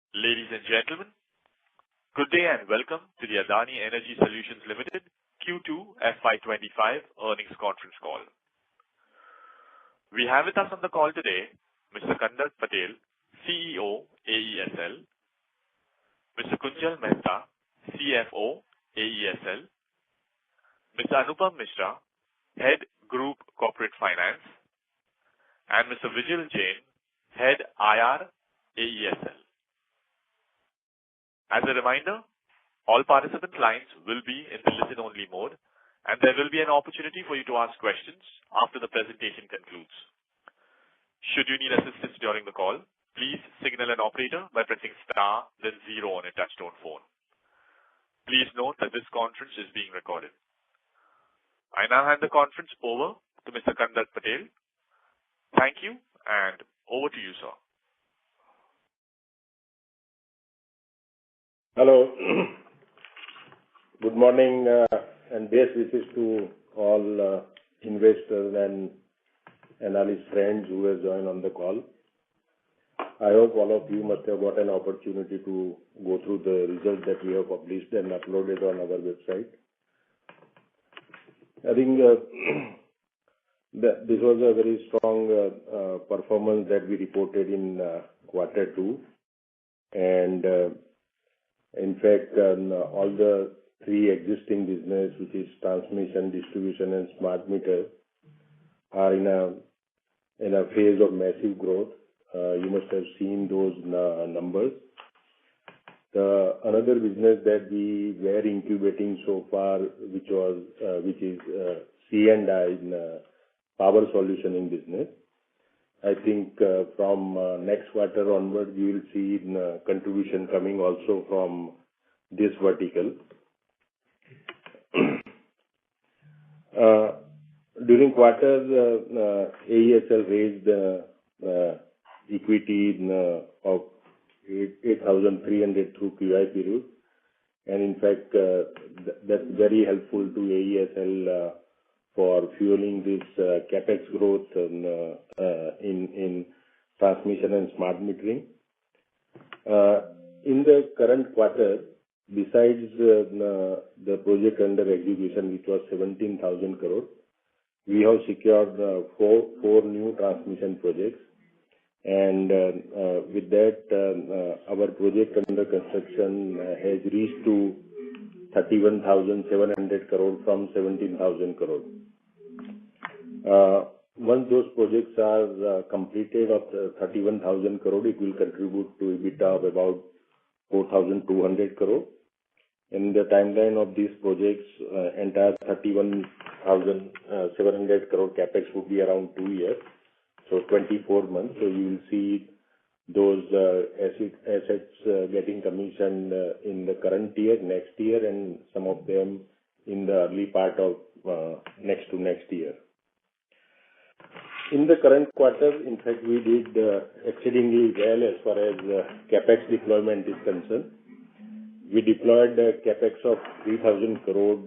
Ladies and gentlemen, good day and welcome to the Adani Energy Solutions Ltd Q2FY25 earnings conference call. We have with us on the call today Mr. Kandarp Patel, CEO, AESL, Mr. Kunjal Mehta, CFO, AESL, Mr. Anupam Mishra, Head Group Corporate Finance, and Mr. Vijil Jain, Head IR, AESL. As a reminder, all participant lines will be in the listen-only mode, and there will be an opportunity for you to ask questions after the presentation concludes. Should you need assistance during the call, please signal an operator by pressing star then 0 on a touchtone phone. Please note that this conference is being recorded. I now hand the conference over to Mr. Kandarp Patel. Thank you, and over to you, sir. Hello. Good morning and best wishes to all investors and analyst friends who have joined on the call. I hope all of you must have got an opportunity to go through the results that we have published and uploaded on our website. I think this was a very strong performance that we reported in Q2, and in fact, all the three existing business, which is transmission, distribution, and smart meter, are in a phase of massive growth. You must have seen those numbers. The another business that we were incubating so far, which is C&I, power solutioning business. I think from next quarter onward, we will see contribution coming also from this vertical. During quarter, AESL raised equity of 8,300 through QIP route, and in fact, that's very helpful to AESL for fueling this capex growth in transmission and smart metering. In the current quarter, besides the project under execution, which was 17,000 crore, we have secured four new transmission projects, and with that, our project under construction has reached to 31,700 crore from 17,000 crore. Once those projects are completed of 31,000 crore, it will contribute to EBITDA of about 4,200 crore. In the timeline of these projects, entire 31,700 crore capex would be around 2 years, so 24 months. So you will see those assets getting commissioned in the current year, next year, and some of them in the early part of next year. In the current quarter, in fact, we did exceedingly well as far as capex deployment is concerned. We deployed a capex of 3,000 crore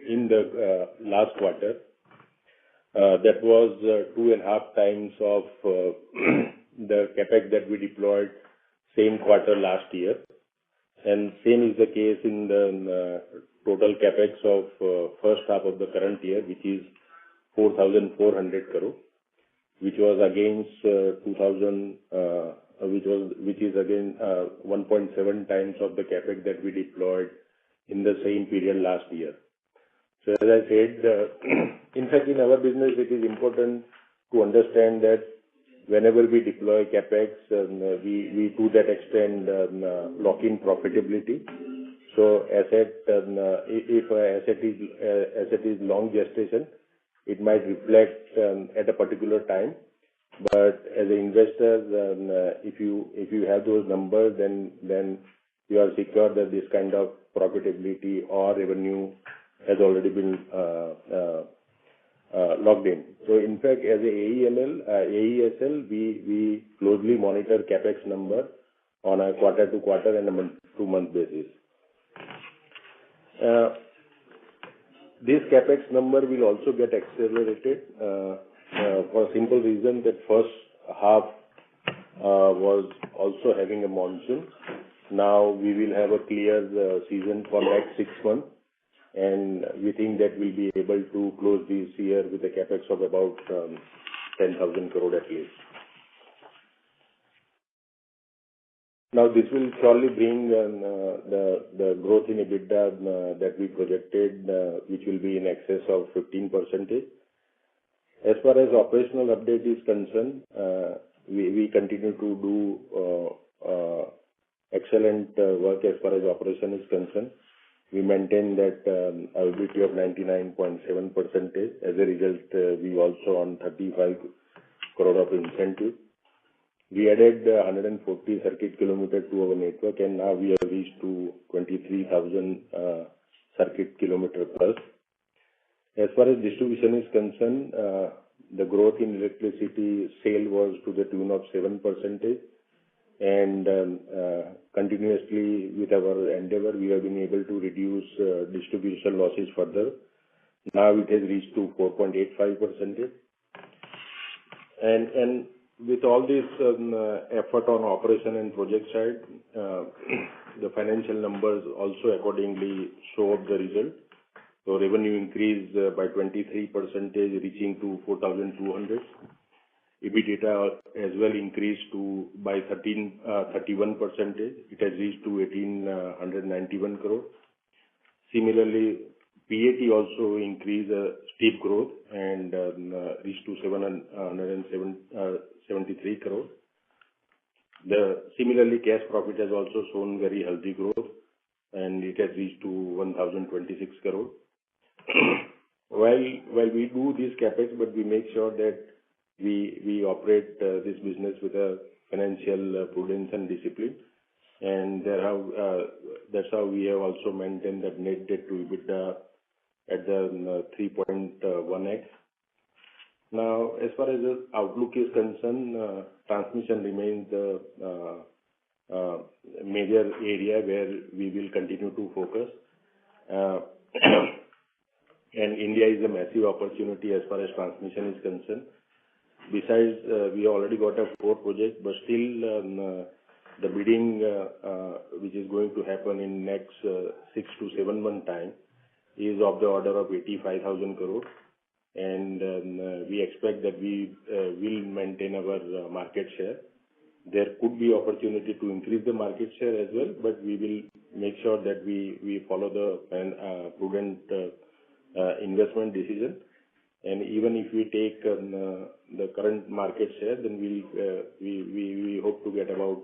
in the last quarter. That was 2.5 times of the capex that we deployed same quarter last year, and same is the case in the total capex of first half of the current year, which is 4,400 crore, which was against 2,000, which is again 1.7 times of the capex that we deployed in the same period last year. So as I said, in fact, in our business, it is important to understand that whenever we deploy capex, we to that extent lock in profitability. So if an asset is long gestation, it might reflect at a particular time. But as an investor, if you have those numbers, then you are secure that this kind of profitability or revenue has already been logged in. So in fact, as a AESL, we closely monitor capex number on a quarter-to-quarter and a month-to-month basis. This capex number will also get accelerated for a simple reason that first half was also having a monsoon, Now we will have a clear season for next 6 months, and we think that we'll be able to close this year with a capex of about 10,000 crore at least. Now, this will surely bring the growth in EBITDA that we projected, which will be in excess of 15%. As far as operational update is concerned, we continue to do excellent work as far as operation is concerned. We maintain that availability of 99.7%. As a result, we also on 35 crore of incentive. We added 140 circuit kilometers to our network, and now we have reached to 23,000 circuit kilometer plus. As far as distribution is concerned, the growth in electricity sale was to the tune of 7%, and continuously with our endeavor, we have been able to reduce distribution losses further. Now it has reached to 4.85%. And with all this effort on operation and project side, the financial numbers also accordingly show up the result. So revenue increased by 23%, reaching to 4,200. EBITDA as well increased by 31%. It has reached to 1,891 crore. Similarly, PAT also increased steep growth and reached to 773 crore. Similarly, cash profit has also shown very healthy growth, and it has reached to 1,026 crore. While we do this capex, but we make sure that we operate this business with a financial prudence and discipline, and that's how we have also maintained that net debt to EBITDA at the 3.1x. Now, as far as the outlook is concerned, transmission remains the major area where we will continue to focus. And India is a massive opportunity as far as transmission is concerned. Besides, we already got a 4 project, but still the bidding which is going to happen in next 6 to 7 month time is of the order of 85,000 crore. And we expect that we will maintain our market share. There could be opportunity to increase the market share as well, but we will make sure that we follow the prudent investment decision. And even if we take the current market share, then we hope to get about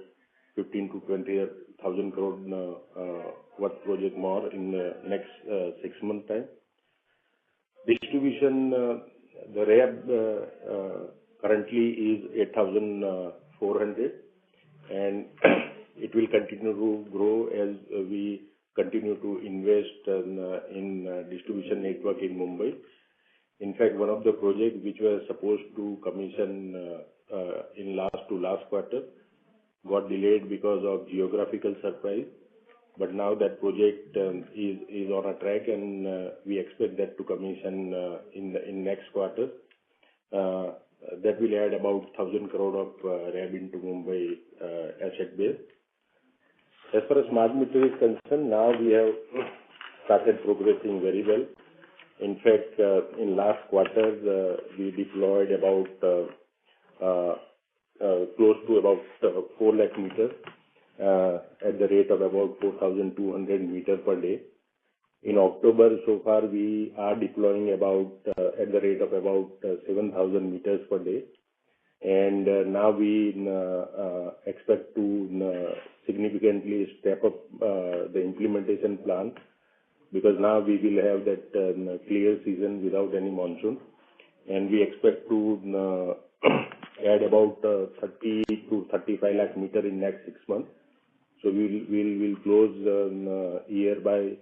15 to 20,000 crore worth project more in the next 6 month time. Distribution, the RAB currently is 8,400, and it will continue to grow as we continue to invest in distribution network in Mumbai. In fact, one of the projects which was supposed to commission in last quarter got delayed because of geographical surprise. But now that project is on a track, and we expect that to commission in next quarter. That will add about 1,000 crore of RAB into Mumbai asset base. As far as smart meter is concerned, now we have started progressing very well. In fact, in last quarter, we deployed about close to about 4 lakh meters at the rate of about 4,200 meters per day. In October, so far, we are deploying about at the rate of about 7,000 meters per day. And now we expect to significantly step up the implementation plan, because now we will have that clear season without any monsoon. And we expect to add about 30 to 35 lakh meters in next 6 months. So we'll close year by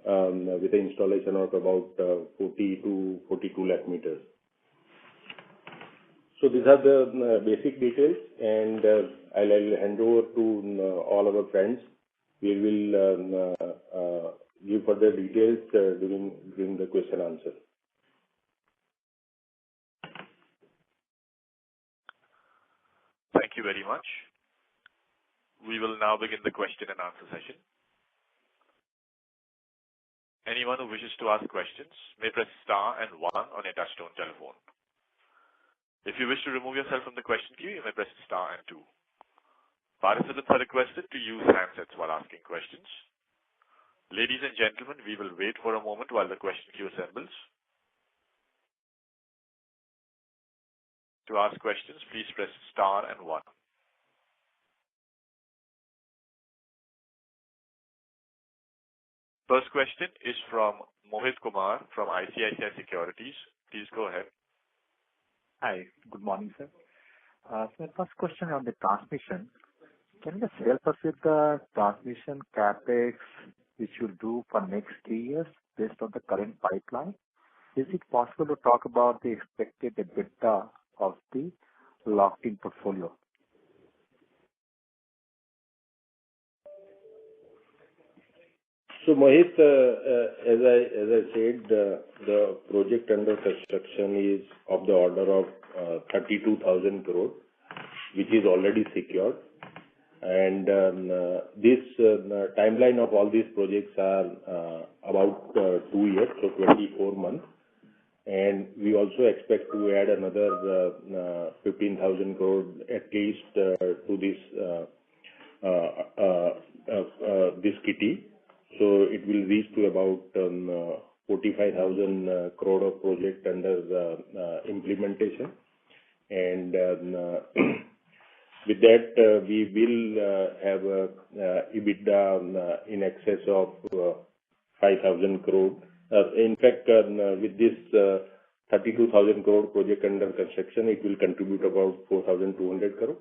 with the installation of about 40 to 42 lakh meters. So these are the basic details, and I'll hand over to all our friends. We will give further details during the question answer. Thank you very much. we will now begin the question and answer session. Anyone who wishes to ask questions may press star and 1 on a touchtone telephone. If you wish to remove yourself from the question queue, you may press star and 2. Participants are requested to use handsets while asking questions. Ladies and gentlemen, we will wait for a moment while the question queue assembles. To ask questions, please press star and 1. First question is from Mohit Kumar from ICICI Securities. Please go ahead. Hi, good morning, sir. So my first question on the transmission. Can you just help us with the transmission capex which you'll do for next 3 years based on the current pipeline? Is it possible to talk about the expected EBITDA of the locked-in portfolio? So Mohit, as I said, the project under construction is of the order of 32,000 crore, which is already secured. And this timeline of all these projects are about 2 years, so 24 months. And we also expect to add another 15,000 crore at least to this kitty. So it will reach to about 45,000 crore of project under implementation. And with that, we will have EBITDA in excess of 5,000 crore. In fact, with this 32,000 crore project under construction, it will contribute about 4,200 crore.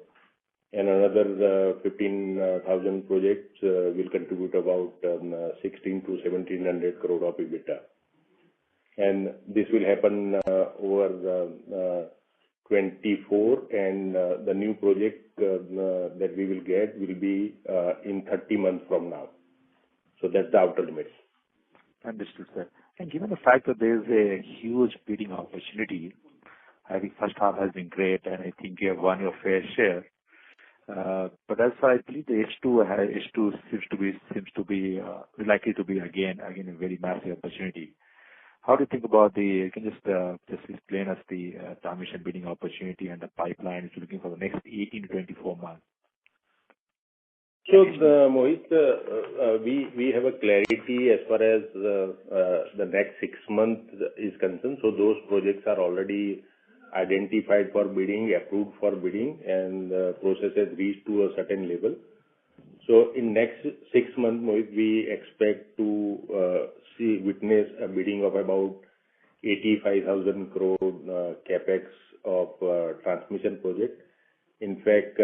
And another 15,000 projects will contribute about 16 to 1,700 crore of EBITDA. And this will happen over 24, and the new project that we will get will be in 30 months from now. So that's the outer limits. Understood, sir. And given the fact that there is a huge bidding opportunity, I think first half has been great, and I think you have won your fair share. But also, I believe the H2 seems to be likely to be again a very massive opportunity. How do you think about you can just explain us the transmission bidding opportunity and the pipeline is looking for the next 18 to 24 months? So, Mohit, we have a clarity as far as the next 6 months is concerned. So those projects are already identified for bidding, approved for bidding, and the process has reached to a certain level. So in next 6 months, Mohit, we expect to witness a bidding of about 85,000 crore capex of transmission project. In fact,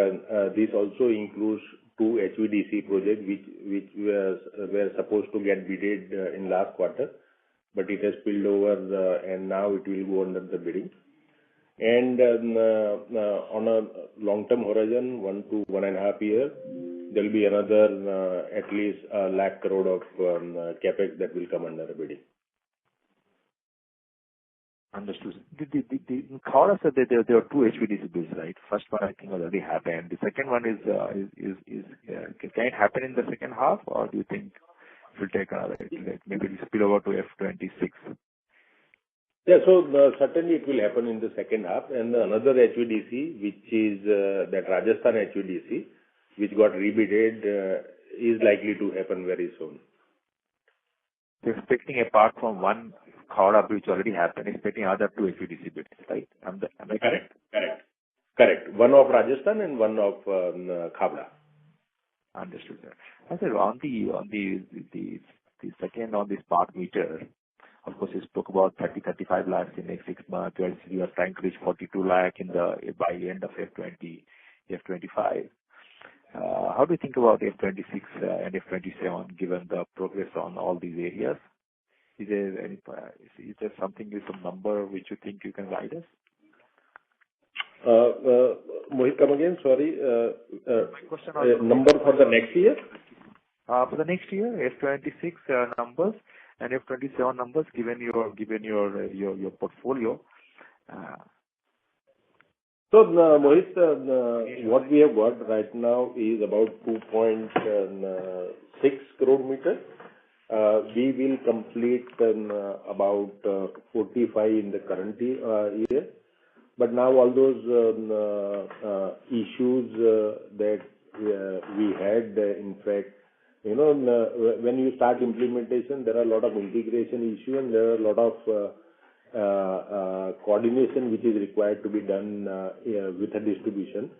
this also includes 2 HVDC projects which were supposed to get bidded in last quarter, but it has spilled over and now it will go under the bidding. And on a long-term horizon, 1 to 1.5 years, there will be another at least 1 lakh crore of capex that will come under bidding. Understood. In Khavda, said that there are 2 HVDC bids, right? First one I think already happened. The second one is can it happen in the second half, or do you think it will take maybe spill over to F26? Yeah, so certainly it will happen in the second half. And another HVDC, which is that Rajasthan HVDC, which got rebidded, is likely to happen very soon. You're expecting, apart from one Khavda which already happened, expecting other 2 HVDC bids, right? Am I correct? Correct. One of Rajasthan and one of Khavda. Understood, sir. And sir, on the second on this smart meter, of course, you spoke about 35 lakhs in the next 6 months. You are trying to reach 42 lakh by the end of F25. How do you think about F26 and F27 given the progress on all these areas? Is there some number which you think you can guide us? Mohit, come again, sorry. My question on number for the next year? For the next year, F26 numbers and F27 numbers given your portfolio. So, Mohit, what we have got right now is about 2.6 crore meters. We will complete about 45 in the current year. But now all those issues that we had, in fact, when you start implementation, there are a lot of integration issues and there are a lot of coordination which is required to be done with a distribution,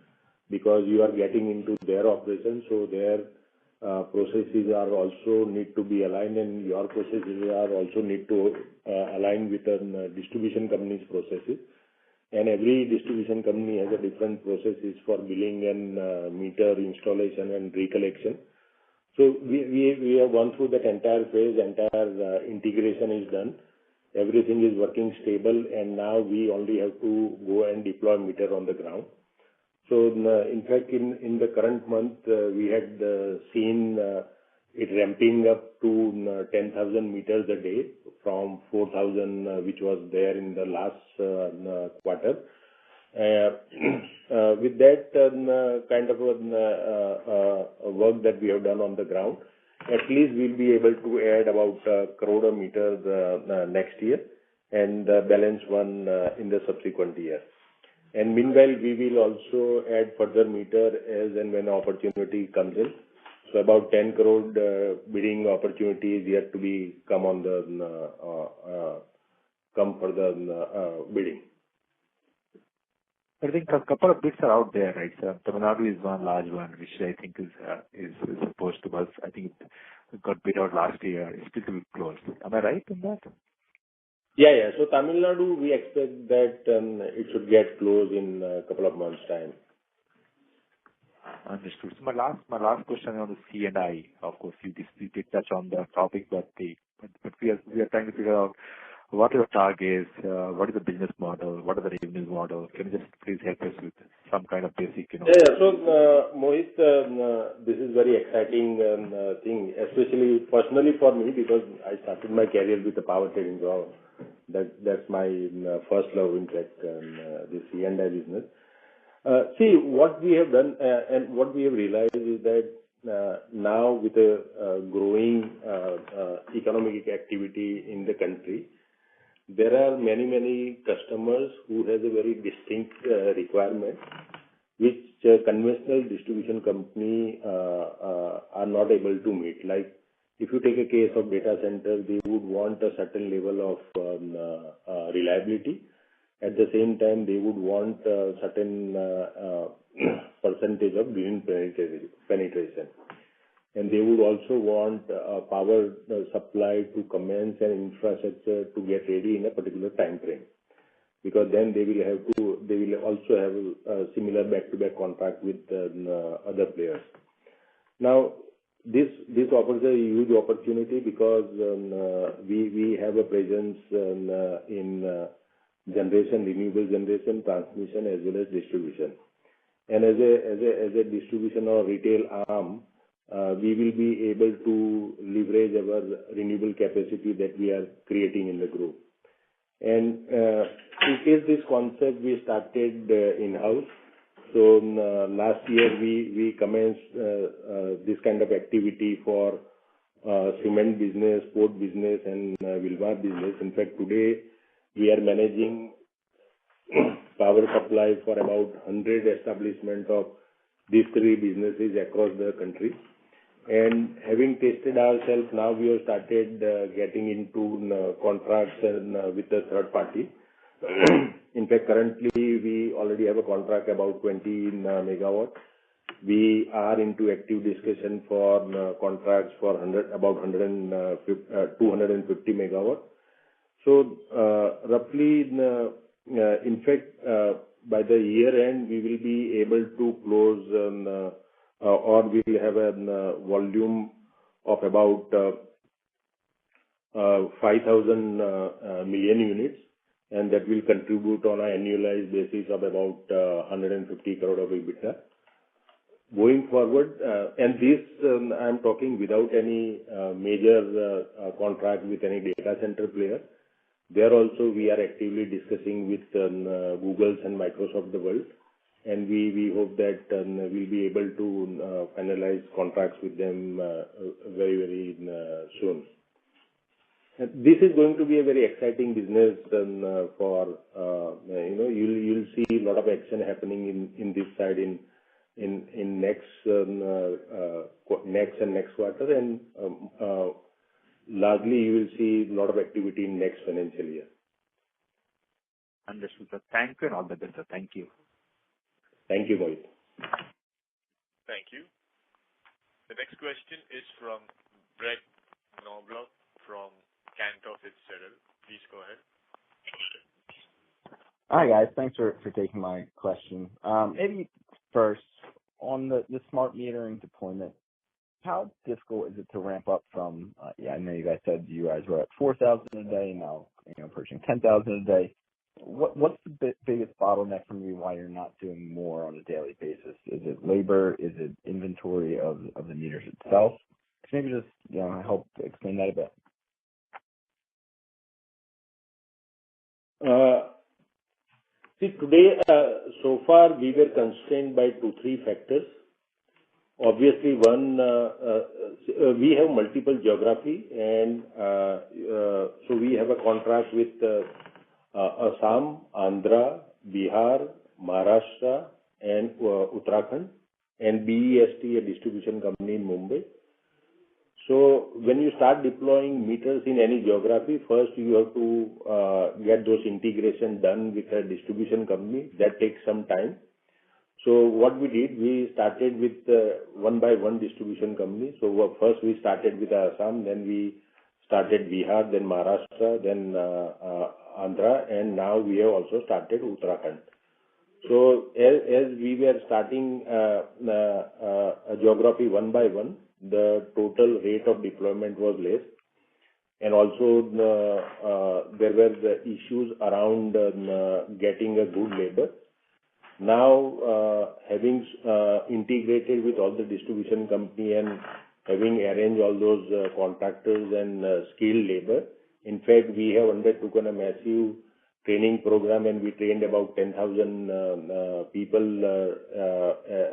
because you are getting into their operations, so their processes are also need to be aligned, and your processes are also need to align with the distribution company's processes. And every distribution company has a different processes for billing and meter installation and recollection. So we have gone through that entire phase, entire integration is done. Everything is working stable, and now we only have to go and deploy meter on the ground. So in fact, in the current month, we had seen it ramping up to 10,000 meters a day from 4,000, which was there in the last quarter. With that kind of work that we have done on the ground, at least we'll be able to add about 1 crore meters next year, and balance one in the subsequent year. And meanwhile, we will also add further meter as and when opportunity comes in. So about 10 crore bidding opportunity is yet to be come for the bidding. I think a couple of bids are out there, right, sir? Tamil Nadu is one large one, which I think is supposed to us. I think it got bid out last year. It's still to be closed. Am I right in that? Yeah. So Tamil Nadu, we expect that it should get closed in a couple of months' time. Understood. So my last question on the C&I. Of course, you did touch on the topic, but we are trying to figure out what are the targets, what is the business model, what are the revenue model. Can you just please help us with some kind of basic, Yeah. So Mohit, this is very exciting thing, especially personally for me, because I started my career with the power trading job. That's my first love, in fact, the C&I business. See, what we have done and what we have realized is that now with a growing economic activity in the country, there are many customers who has a very distinct requirement, which conventional distribution company are not able to meet. Like, if you take a case of data center, they would want a certain level of reliability. At the same time, they would want a certain percentage of green penetration. And they would also want power supply to commence and infrastructure to get ready in a particular time frame. Because then they will also have a similar back-to-back contract with other players. Now, this offers a huge opportunity because we have a presence in generation, renewable generation, transmission, as well as distribution. And as a distribution or retail arm, we will be able to leverage our renewable capacity that we are creating in the group. And in case this concept we started in-house. So last year we commenced this kind of activity for cement business, port business, and Wilmar business. In fact, today we are managing power supply for about 100 establishments of these three businesses across the country. And having tested ourselves, now we have started getting into contracts with the third party. In fact, currently we already have a contract about 20 megawatts. We are into active discussion for contracts for about 250 megawatts. So roughly, in fact, by the year end, we will be able to close or we will have a volume of about 5,000 million units, and that will contribute on an annualized basis of about 150 crore of EBITDA. Going forward, and this I'm talking without any major contract with any data center player. There also we are actively discussing with Googles and Microsoft of the world. and we hope that we'll be able to finalize contracts with them very, very soon. This is going to be a very exciting business for, you'll see a lot of action happening in this side in next and next quarter, and largely you will see a lot of activity in next financial year. Understood, sir. Thank you and all the best, sir. Thank you. Thank you, Mohit. Thank you. The next question is from Brett Knobloch from Cantor Fitzgerald. Please go ahead. Hi, guys. Thanks for taking my question. Maybe first, on the smart metering deployment, how difficult is it to ramp up from, I know you guys said you guys were at 4,000 a day, now approaching 10,000 a day. What's the biggest bottleneck from you why you're not doing more on a daily basis? Is it labor? Is it inventory of the meters itself? Maybe just help explain that a bit. See, today, so far we were constrained by 2-3 factors. Obviously, one, we have multiple geography, and so we have a contract with Assam, Andhra, Bihar, Maharashtra, and Uttarakhand, and BEST, a distribution company in Mumbai. So when you start deploying meters in any geography, first you have to get those integration done with a distribution company. That takes some time. So what we did, we started with one by one distribution company. So first we started with Assam, then we started Bihar, then Maharashtra, then Andhra, and now we have also started Uttarakhand. So as we were starting a geography one by one, the total rate of deployment was less, and also there were the issues around getting a good labor. Now, having integrated with all the distribution company and having arranged all those contractors and skilled labor, in fact, we have undertaken a massive training program, and we trained about 10,000 people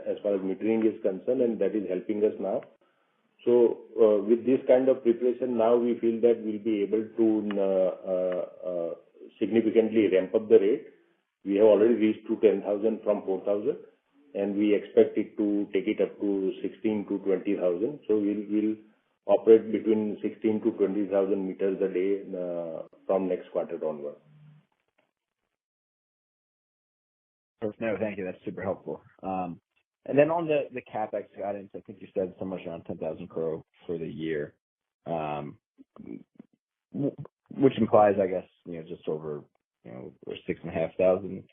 as far as metering is concerned, and that is helping us now. So with this kind of preparation, now we feel that we'll be able to significantly ramp up the rate. We have already reached to 10,000 from 4,000, and we expect it to take it up to 16 to 20,000. So we'll operate between 16 to 20,000 meters a day from next quarter onward. No, thank you. That's super helpful. And then on the capex guidance, I think you said somewhere around 10,000 crore for the year, which implies, I guess, just over 6,500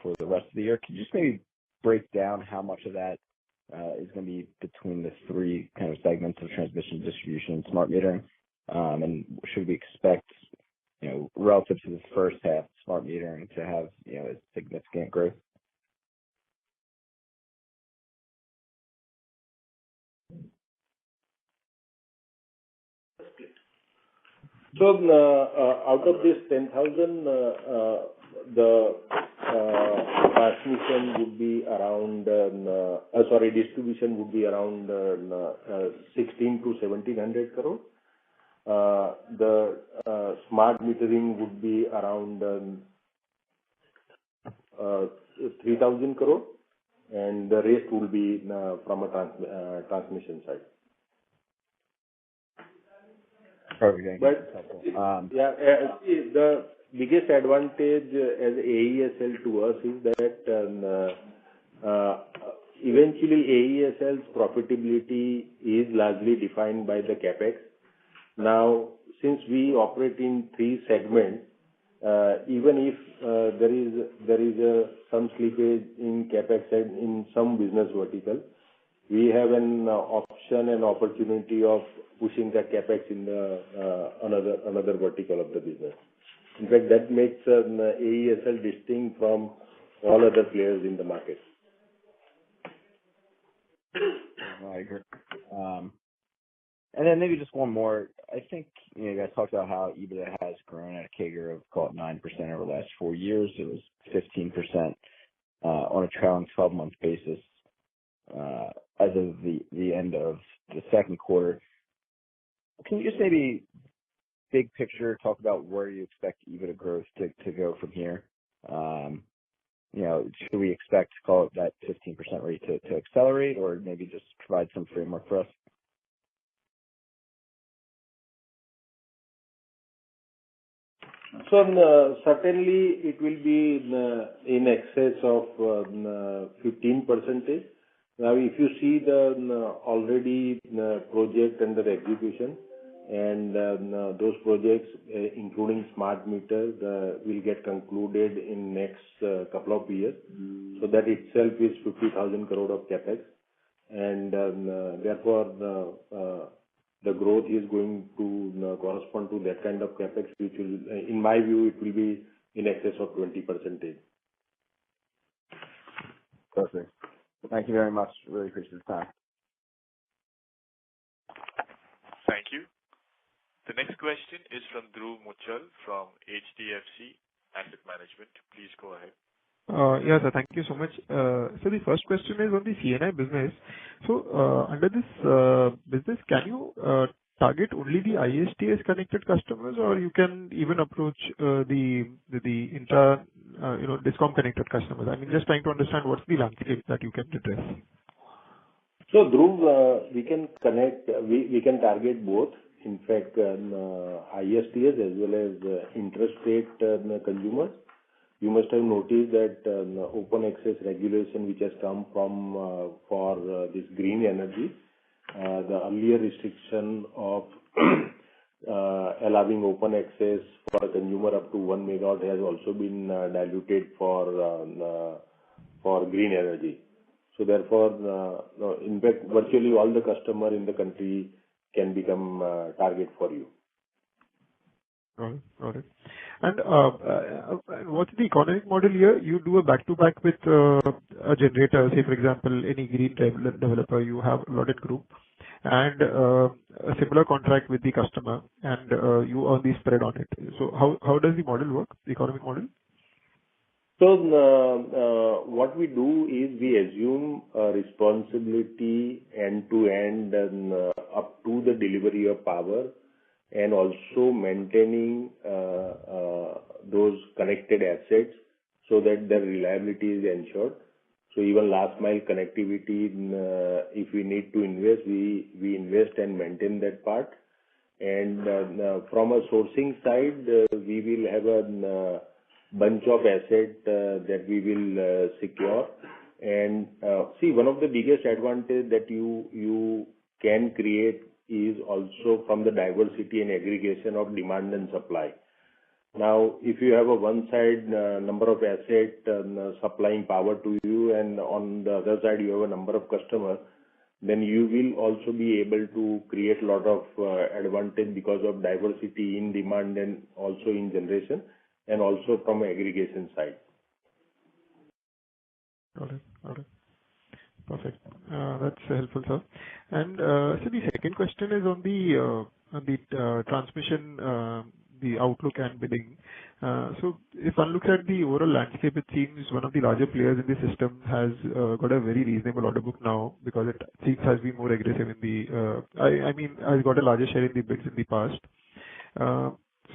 for the rest of the year. Could you just maybe break down how much of that is going to be between the three kind of segments of transmission, distribution, and smart metering? And should we expect, relative to this first half, smart metering to have a significant growth? So out of this 10,000, the transmission would be around, distribution would be around 16 to 1,700 crore. The smart metering would be around 3,000 crore, and the rest will be from a transmission side. Perfect. But the biggest advantage as AESL to us is that eventually AESL's profitability is largely defined by the capex. Now, since we operate in three segments, even if there is some slippage in capex in some business vertical, we have an option and opportunity of pushing the capex in another vertical of the business. In fact, that makes AESL distinct from all other players in the market. I agree. And then maybe just one more. I think you guys talked about how EBITDA has grown at a CAGR of, call it 9% over the last 4 years. It was 15% on a trailing 12-month basis as of the end of the second quarter. Can you just maybe big picture talk about where you expect EBITDA growth to go from here? Should we expect to call it that 15% rate to accelerate, or maybe just provide some framework for us? So certainly it will be in excess of 15%. Now, if you see the already project under execution, and those projects, including smart meters, will get concluded in next couple of years. So that itself is 50,000 crore of capex, and therefore the growth is going to correspond to that kind of capex, which will, in my view, it will be in excess of 20%. Perfect. Thank you very much. Really appreciate the time. Thank you. The next question is from Dhruv Muchal from HDFC Asset Management. Please go ahead. Yes, sir. Thank you so much. So the first question is on the C&I business. So under this business, can you target only the ISTS connected customers, or you can even approach the intra discom connected customers? I mean, just trying to understand what's the landscape that you can address. So Dhruv, we can connect, we can target both. In fact, ISTS as well as interstate consumers. You must have noticed that open access regulation which has come from for this green energy, the earlier restriction of allowing open access for a consumer up to 1 megawatt has also been diluted for green energy. So therefore, in fact, virtually all the customer in the country can become target for you. Got it. And what's the economic model here? You do a back-to-back with a generator, say for example, any green developer, you have allotted group, and a similar contract with the customer, and you earn the spread on it. So how does the model work, the economic model? So what we do is we assume responsibility end-to-end up to the delivery of power, and also maintaining those connected assets so that the reliability is ensured. So even last mile connectivity, if we need to invest, we invest and maintain that part. And from a sourcing side, we will have a bunch of assets that we will secure. And see, one of the biggest advantage that you can create is also from the diversity and aggregation of demand and supply. Now, if you have a one side number of assets supplying power to you, and on the other side you have a number of customers, then you will also be able to create a lot of advantage because of diversity in demand and also in generation, and also from aggregation side. Got it. Perfect. That's helpful, sir. And so the second question is on the transmission, the outlook and bidding. So if one looks at the overall landscape, it seems one of the larger players in the system has got a very reasonable order book now, because it seems has been more aggressive in the, has got a larger share in the bids in the past.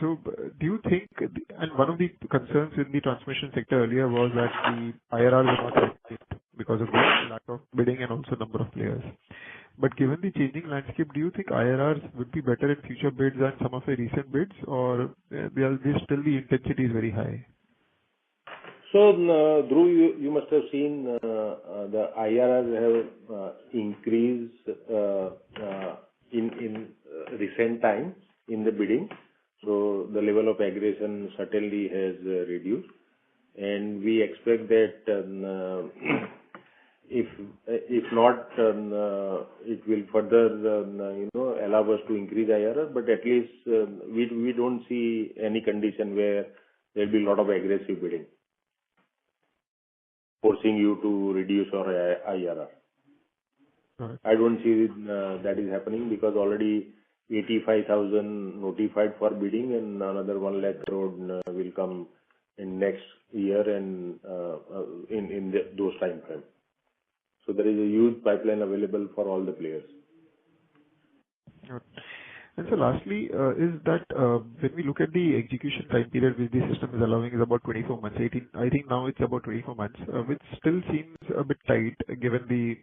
So do you think, and one of the concerns in the transmission sector earlier was that the IRRs were not adequate because of the lack of bidding and also number of players. But given the changing landscape, do you think IRRs would be better in future bids than some of the recent bids, or still the intensity is very high? So, Dhruv, you must have seen the IRRs have increased in recent times in the bidding. So the level of aggression certainly has reduced, and we expect that if not, it will further allow us to increase IRR. But at least we don't see any condition where there'll be a lot of aggressive bidding, forcing you to reduce your IRR. Right. I don't see that is happening, because already 85,000 notified for bidding, and another 1 lakh crore will come next year and in those time frame. So there is a huge pipeline available for all the players. Good. And so lastly, is that when we look at the execution time period which the system is allowing is about 24 months. I think now it's about 24 months, which still seems a bit tight given the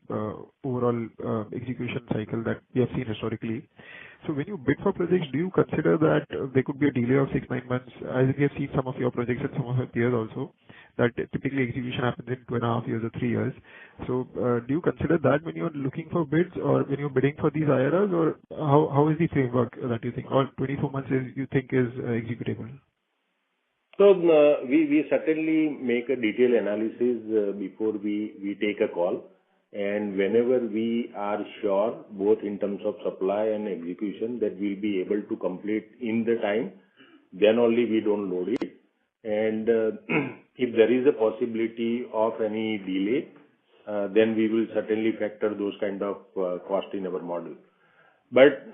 overall execution cycle that we have seen historically. So when you bid for projects, do you consider that there could be a delay of 6-9 months, as we have seen some of your projects and some of your peers also, that typically execution happens in 2.5 years or 3 years. So do you consider that when you're looking for bids or when you're bidding for these IRRs, or how is the framework that you think, or 24 months you think is executable? So we certainly make a detailed analysis before we take a call. And whenever we are sure, both in terms of supply and execution, that we'll be able to complete in the time, then only we don't load it. And if there is a possibility of any delay, then we will certainly factor those kind of cost in our model. But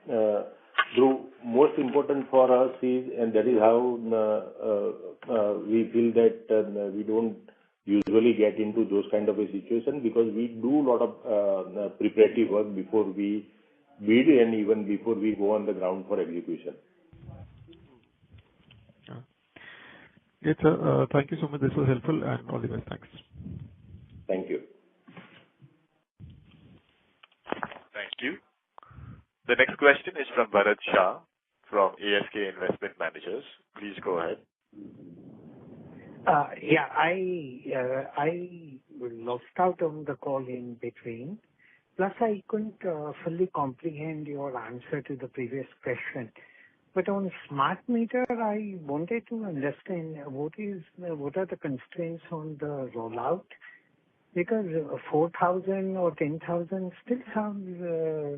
the most important for us is, and that is how we feel that we don't usually get into those kind of a situation, because we do a lot of preparatory work before we bid and even before we go on the ground for execution. Great, sir. Thank you so much. This was helpful, and all the best. Thanks. Thank you. Thank you. The next question is from Bharat Shah from ASK Investment Managers. Please go ahead. I lost out on the call in between. Plus, I couldn't fully comprehend your answer to the previous question. But on smart meter, I wanted to understand what are the constraints on the rollout, because 4,000 or 10,000 still sounds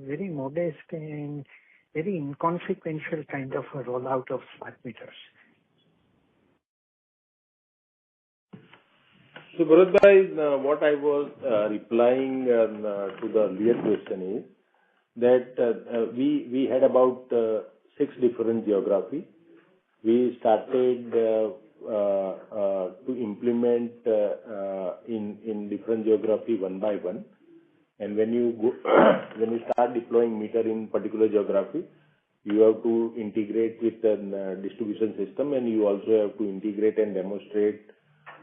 very modest and very inconsequential kind of a rollout of smart meters. So, Bharat, what I was replying to the earlier question is that we had about 6 different geographies. We started to implement in different geography one by one. And when you start deploying meter in particular geography, you have to integrate with the distribution system, and you also have to integrate and demonstrate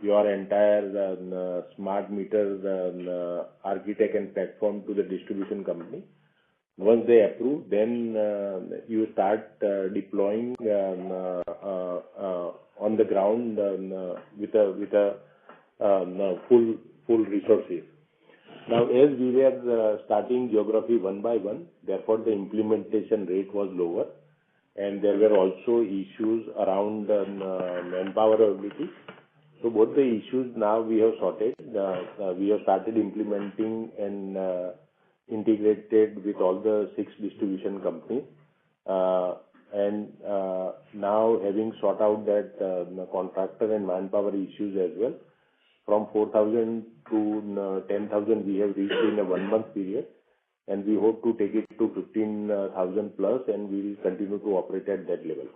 your entire smart meter architect and platform to the distribution company. Once they approve, then you start deploying on the ground with a full resources. Now, as we were starting geography one by one, therefore the implementation rate was lower, and there were also issues around manpower availability. So both the issues now we have sorted. We have started implementing and integrated with all the 6 distribution companies. And now having sorted out that contractor and manpower issues as well, from 4,000 to 10,000 we have reached in a 1 month period, and we hope to take it to 15,000 plus, and we will continue to operate at that level.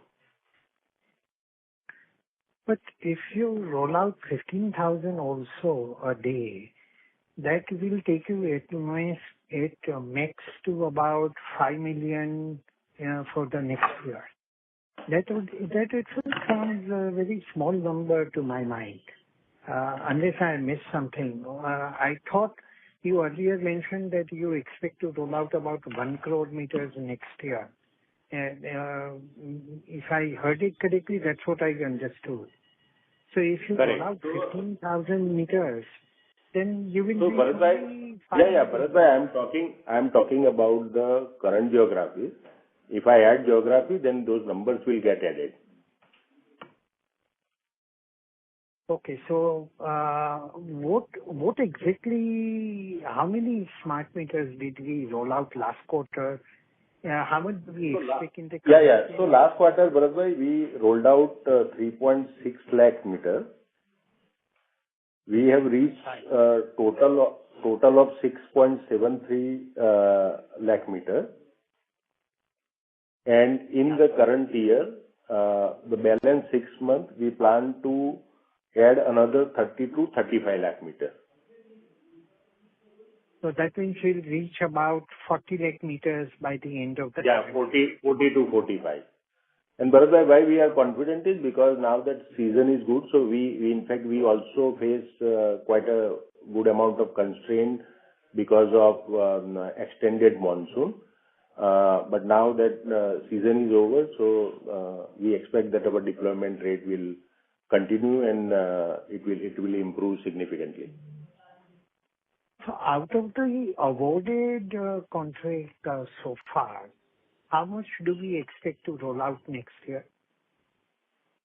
But if you roll out 15,000 also a day, that will take you at max to about 5 million for the next year. That itself sounds a very small number to my mind, unless I missed something. I thought you earlier mentioned that you expect to roll out about 1 crore meters next year. If I heard it correctly, that's what I understood. So if you roll out 15,000 meters, then you will be... Bharat, I'm talking about the current geography. If I add geography, then those numbers will get added. Okay, so what exactly, how many smart meters did we roll out last quarter? How much do we expect in the current So last quarter, Bharat, we rolled out 3.6 lakh meters. We have reached a total of 6.73 lakh meters. And in the current year, the balance 6 months, we plan to add another 30 to 35 lakh meters. So that means we'll reach about 40 lakh meters by the end of the Yeah, 40 to 45. And Bharat, why we are confident is because now that season is good, so we in fact, we also face quite a good amount of constraint because of extended monsoon. But now that season is over, so we expect that our deployment rate will continue and it will improve significantly. So out of the awarded contract so far, how much do we expect to roll out next year?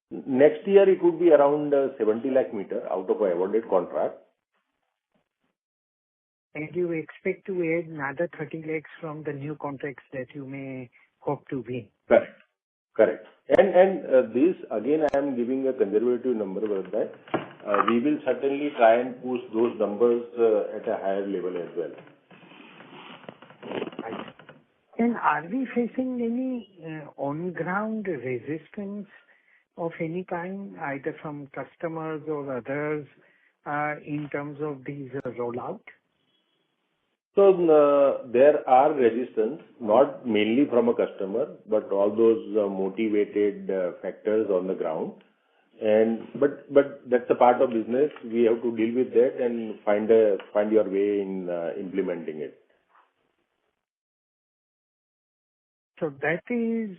Next year, it would be around 70 lakh meter out of awarded contract. And you expect to add another 30 lakhs from the new contracts that you may hope to win? Correct. And this, again, I am giving a conservative number about that. We will certainly try and push those numbers at a higher level as well. And are we facing any on-ground resistance of any kind, either from customers or others, in terms of these rollout? So there are resistance, not mainly from a customer, but all those motivated factors on the ground. But that's a part of business. We have to deal with that and find your way in implementing it. So that is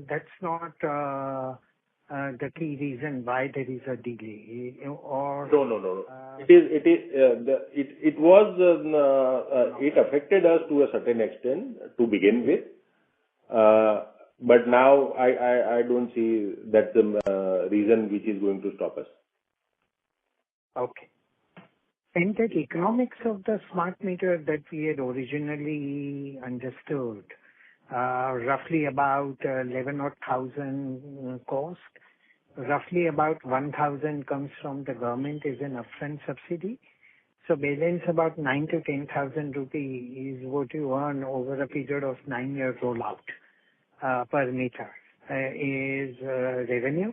that's not the key reason why there is a delay, or No. It affected us to a certain extent to begin with, but now I don't see that's the reason which is going to stop us. Okay. And the economics of the smart meter that we had originally understood, roughly about 11,000 cost, roughly about 1,000 comes from the government as an upfront subsidy. So balance about 9 to 10,000 rupees is what you earn over a period of 9-year rollout per meter is revenue.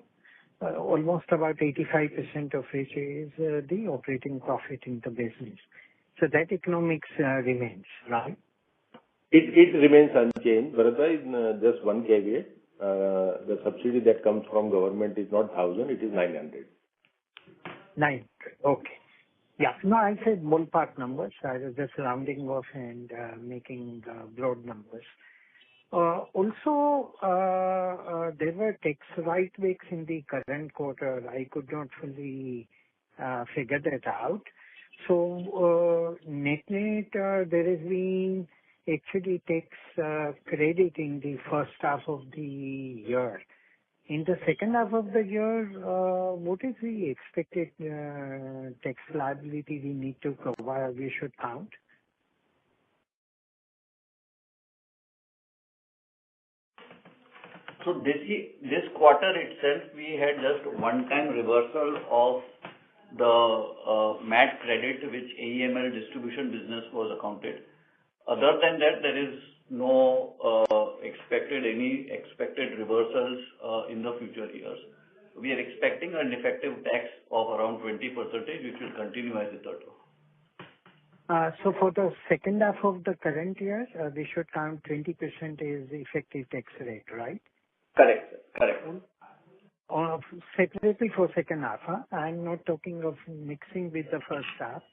Almost about 85% of which is the operating profit in the business. So that economics remains, right? It remains unchanged. Bharat, just one caveat. The subsidy that comes from government is not 1,000, it is 900. 900, okay. Yeah, no, I said ballpark numbers. I was just rounding off and making broad numbers. Also, there were tax write-backs in the current quarter. I could not fully figure that out. So, net-net, there has been actually tax credit in the first half of the year. In the second half of the year, what is the expected tax liability we need to provide, we should count? So this quarter itself, we had just one-time reversal of the MAT credit which AEML distribution business was accounted. Other than that, there is no any expected reversals in the future years. We are expecting an effective tax of around 20%, which will continue as it is. So for the second half of the current year, we should count 20% as effective tax rate, right? Correct. Separately for second half, huh? I'm not talking of mixing with the first half.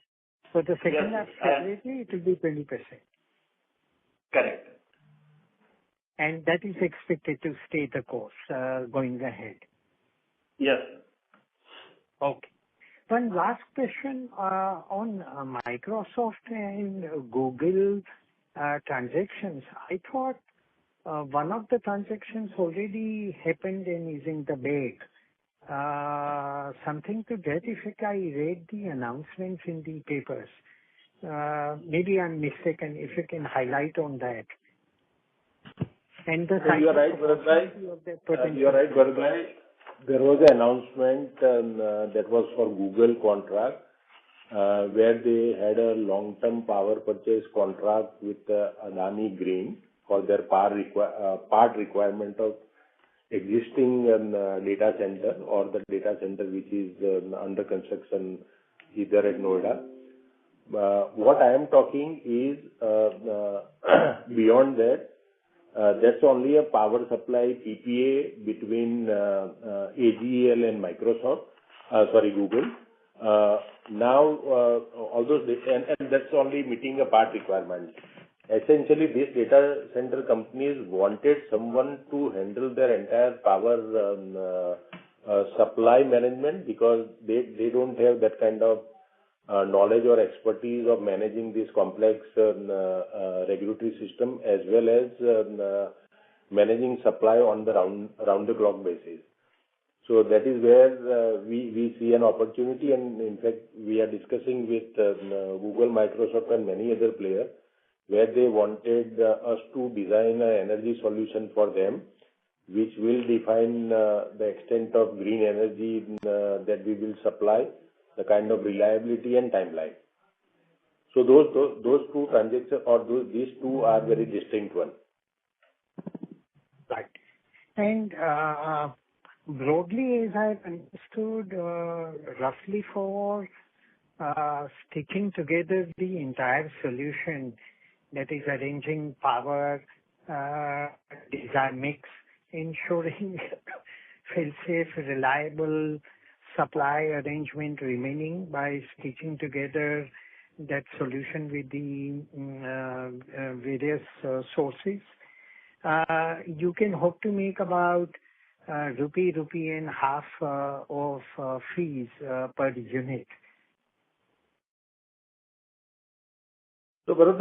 For the second half separately, it will be 20%. Correct. And that is expected to stay the course going ahead. Yes. Okay. One last question on Microsoft and Google transactions. I thought one of the transactions already happened and is in the bag. Something to that effect. I read the announcements in the papers. Maybe I'm mistaken. If you can highlight on that. And the You are right, Bharat. There was an announcement that was for Google contract, where they had a long-term power purchase contract with Adani Green for their part requirement of existing data center or the data center which is under construction either at Noida. What I am talking is beyond that. That's only a power supply PPA between AGL and Google. All those and that's only meeting a part requirement. Essentially, these data center companies wanted someone to handle their entire power supply management because they don't have that kind of knowledge or expertise of managing this complex regulatory system as well as managing supply on the round the clock basis. So that is where we see an opportunity, and in fact we are discussing with Google, Microsoft and many other players where they wanted us to design an energy solution for them which will define the extent of green energy that we will supply, the kind of reliability and timeline. So those two transactions or these two are very distinct ones. Right. And broadly, as I've understood, roughly for sticking together the entire solution, that is arranging power, design mix, ensuring fail-safe, reliable supply arrangement remaining by stitching together that solution with the various sources. You can hope to make about rupee and half of fees per unit. So, Bharat,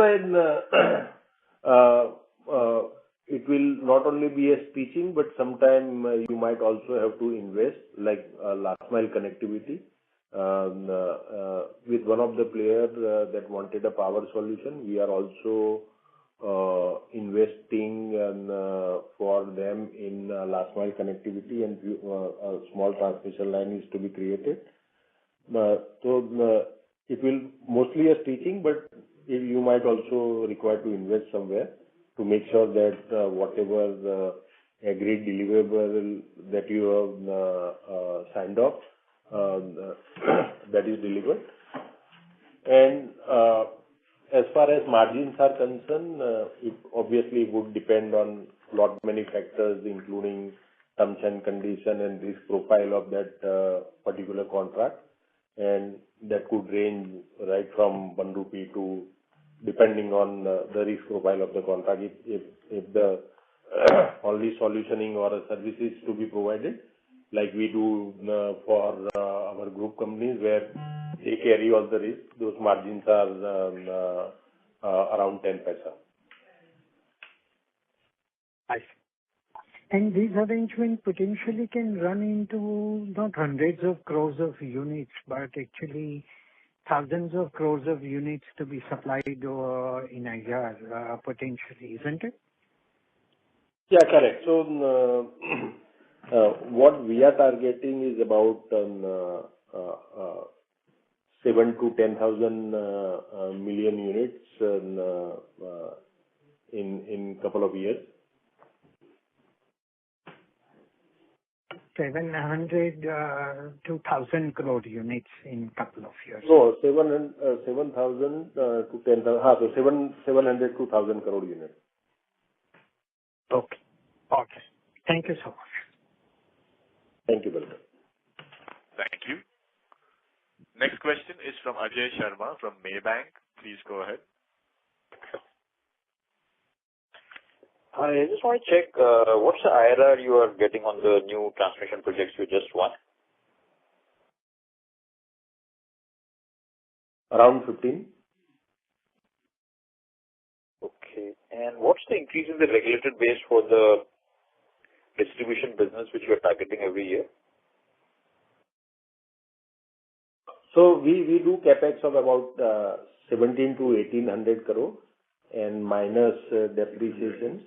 it will not only be a stitching, but sometime you might also have to invest, like last mile connectivity. With one of the players that wanted a power solution, we are also investing for them in last mile connectivity, and a small transmission line is to be created. So it will mostly a stitching, but you might also require to invest somewhere to make sure that whatever agreed deliverable that you have signed off, that is delivered. And as far as margins are concerned, it obviously would depend on lot many factors, including terms and condition and risk profile of that particular contract, and that could range right from 1 rupee to depending on the risk profile of the contract. If the only solutioning or a service is to be provided, like we do for our group companies where they carry all the risk, those margins are around 10 paisa. I see. And these arrangements potentially can run into not hundreds of crores of units, but actually thousands of crores of units to be supplied in a year, potentially, isn't it? Yeah, correct. So what we are targeting is about 7 to 10,000 million units in couple of years. 700 to 1,000 crore units in couple of years. No, 7,000 to 10,000. So 700 to 1,000 crore units. Okay. Okay. Thank you so much. Thank you, Balram. Thank you. Next question is from Ajay Sharma from Maybank. Please go ahead. Hi, I just want to check what's the IRR you are getting on the new transmission projects you just won? Around 15. Okay. And what's the increase in the regulated base for the distribution business which you are targeting every year? So we do capex of about 17 to 1800 crore and minus depreciation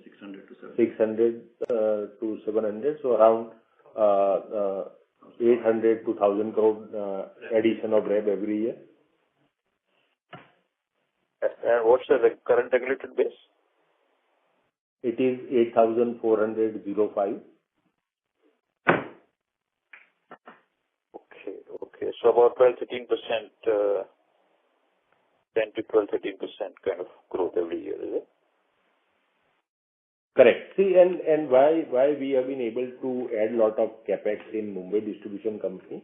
600 to 700, so around 800 to 1000 crore addition of rev every year. And what's the current regulated base? It is 8,405. So about 12-13%, 10 to 12-13% kind of growth every year, is it? Correct. See, and why we have been able to add a lot of CapEx in Mumbai Distribution Company?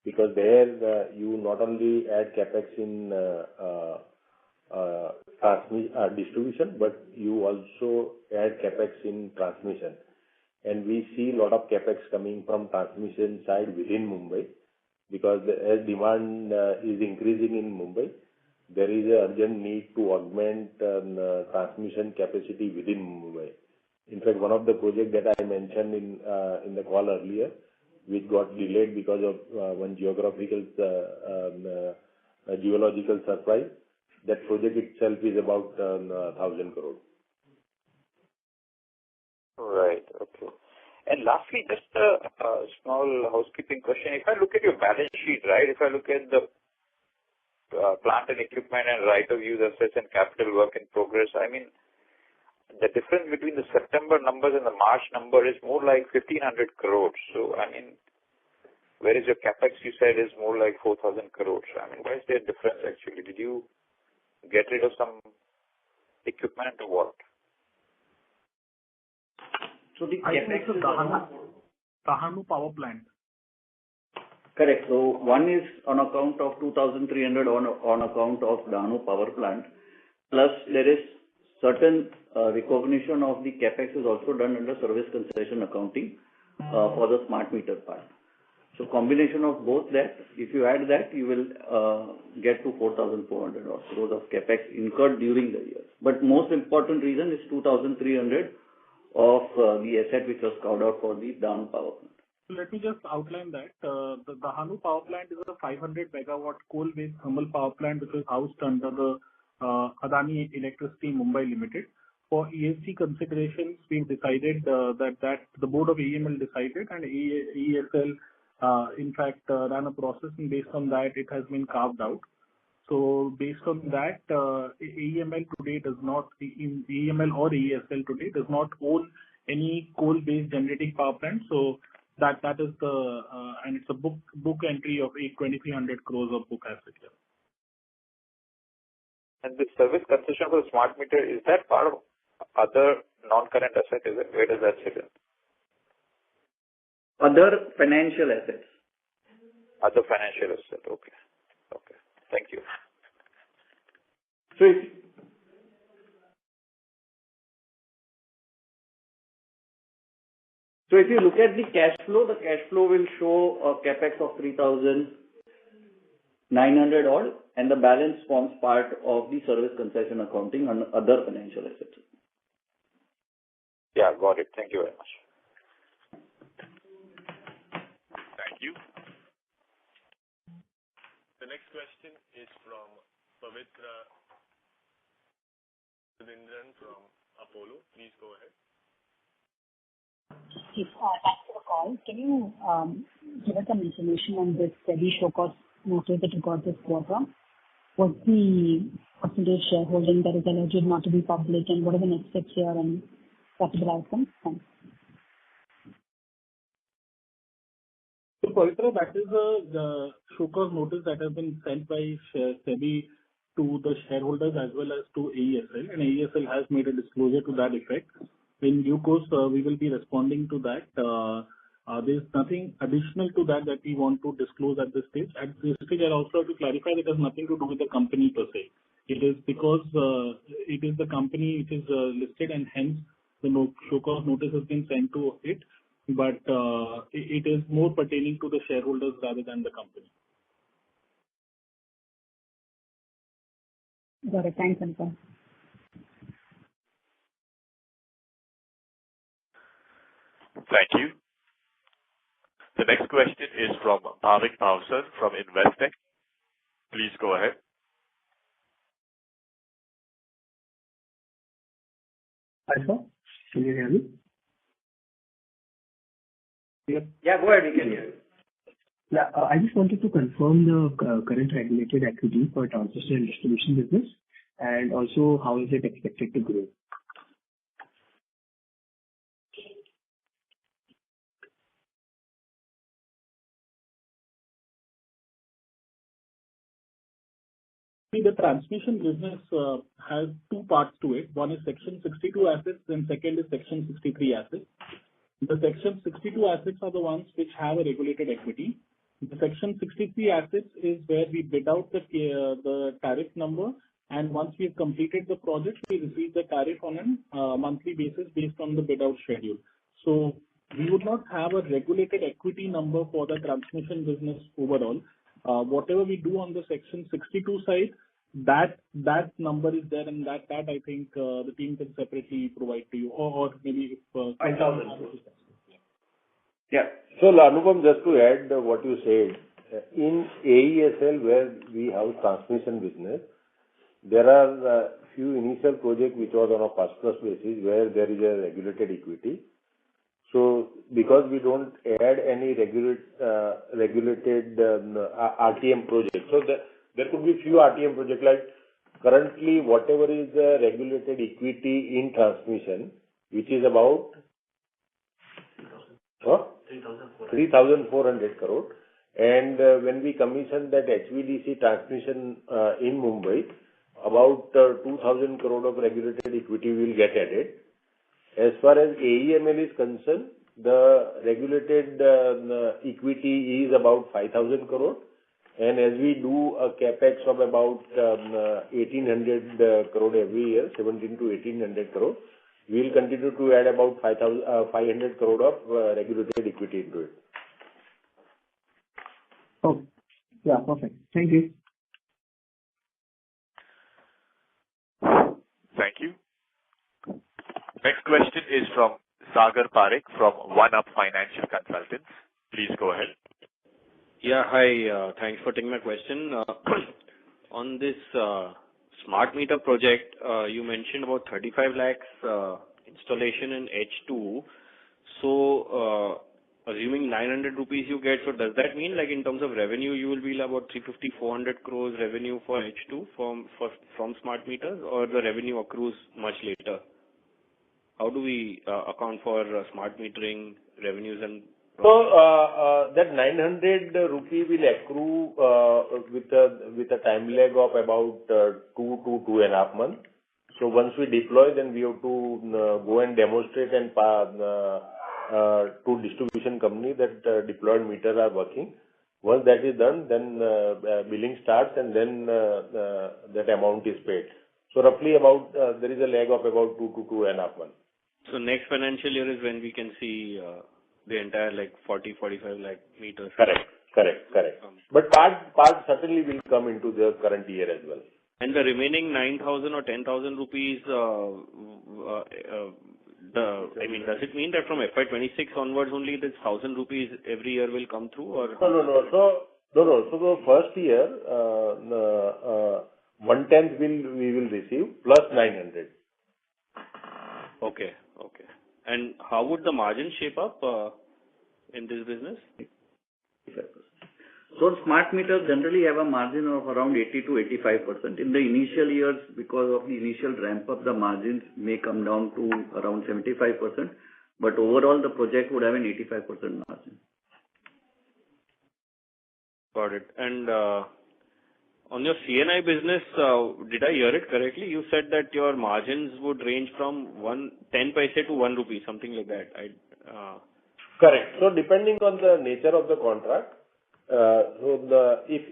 Because there, you not only add CapEx in distribution, but you also add CapEx in transmission. And we see a lot of CapEx coming from transmission side within Mumbai, because as demand is increasing in Mumbai, there is an urgent need to augment transmission capacity within Mumbai. In fact, one of the projects that I mentioned in the call earlier, which got delayed because of one geological surprise, that project itself is about 1,000 crore. Right. Okay. And lastly, just a small housekeeping question. If I look at your balance sheet, right, if I look at the plant and equipment and right of use assets and capital work in progress, I mean, the difference between the September numbers and the March number is more like 1,500 crores. So, I mean, whereas your capex, you said, is more like 4,000 crores. I mean, why is there a difference actually? Did you get rid of some equipment or what? So the capex is Dahanu power plant. Correct. So one is on account of 2,300 on account of Dahanu power plant. Plus there is certain recognition of the capex is also done under service concession accounting for the smart meter part. So combination of both that, if you add that, you will get to 4,400 crores of capex incurred during the year. But most important reason is 2,300 of the asset which was carved out for the Dahanu power plant. Let me just outline that. The Dahanu power plant is a 500 megawatt coal-based thermal power plant which is housed under the Adani Electricity Mumbai Limited. For ESG considerations, we've decided that the board of AEML decided, and ESL in fact ran a process, and based on that it has been carved out. So based on that, AEML today does not, AEML or ESL today does not own any coal-based generating power plant. So that is the and it's a book entry of 2,300 crores of book asset here. And the service concession for the smart meter, is that part of other non-current asset? Is it? Where does that sit in? Other financial assets. Other financial asset. Okay. Okay. Thank you. So if you look at the cash flow will show a capex of 3,900 odd, and the balance forms part of the service concession accounting and other financial assets. Yeah, got it. Thank you very much. Thank you. The next question is from Pavitra Sudhindran from Apollo. Please go ahead. Yes, thanks for the call. Can you give us some information on this SEBI show cause notice that you got this quarter? What's the percentage shareholding that is alleged not to be public, and what are the next steps here and possible outcomes? Thanks. So, Pavitra, that is the show cause notice that has been sent by SEBI to the shareholders as well as to AESL, and AESL has made a disclosure to that effect. In due course, we will be responding to that. There's nothing additional to that we want to disclose at this stage. At this stage, I also have to clarify that it has nothing to do with the company per se. It is because it is the company which is listed, and hence the show cause notice has been sent to it. But it is more pertaining to the shareholders rather than the company. Got it. Thanks, Anupam. Thank you. The next question is from Bhavik Bhavsar from Investec. Please go ahead. Hi, sir. Can you hear me? Yeah, go ahead. We can hear you. Yeah, I just wanted to confirm the current regulated equity for transmission and distribution business, and also how is it expected to grow? See, the transmission business has two parts to it. One is Section 62 assets, and second is Section 63 assets. The Section 62 assets are the ones which have a regulated equity. The Section 63 assets is where we bid out the tariff number, and once we have completed the project, we receive the tariff on a monthly basis based on the bid out schedule. So we would not have a regulated equity number for the transmission business overall. Whatever we do on the Section 62 side, that number is there, and that I think the team can separately provide to you, or maybe if 5,000. Yeah. So Anupam, just to add what you said, in AESL where we have transmission business, there are few initial projects which was on a cost plus basis where there is a regulated equity. So because we don't add any regulated RTM projects, so there could be few RTM projects like currently whatever is the regulated equity in transmission, which is about 3,400 crore. And when we commissioned that HVDC transmission in Mumbai, about 2,000 crore of regulated equity will get added. As far as AEML is concerned, the regulated equity is about 5,000 crore. And as we do a capex of about 1,800 crore every year, 17 to 1,800 crore, we will continue to add about 500 crore of regulated equity into it. Oh, yeah, perfect. Thank you. Thank you. Next question is from Sagar Parekh from One Up Financial Consultants. Please go ahead. Yeah, hi. Thanks for taking my question. On this smart meter project, you mentioned about 35 lakhs installation in H2. So, assuming 900 rupees you get, so does that mean like in terms of revenue, you will be about 350-400 crores revenue for H2 from smart meters, or the revenue accrues much later? How do we account for smart metering revenues and so that 900 rupee will accrue with a time lag of about 2 to 2.5 months. So once we deploy, then we have to go and demonstrate and to distribution company that deployed meters are working. Once that is done, then billing starts, and then that amount is paid. So roughly about there is a lag of about 2 to 2.5 months. So next financial year is when we can see the entire like 40-45 lakh meters. Correct. But part certainly will come into the current year as well. And the remaining 9,000 or 10,000 rupees, does it mean that from FY26 onwards only this 1,000 rupees every year will come through, or? No. So the first year, 1/10 we will receive plus 900. Okay. And how would the margin shape up in this business? So smart meters generally have a margin of around 80 to 85%. In the initial years, because of the initial ramp up, the margins may come down to around 75%. But overall, the project would have an 85% margin. Got it. And on your CNI business, did I hear it correctly? You said that your margins would range from 10 paise to 1 rupee, something like that. Correct. So depending on the nature of the contract, if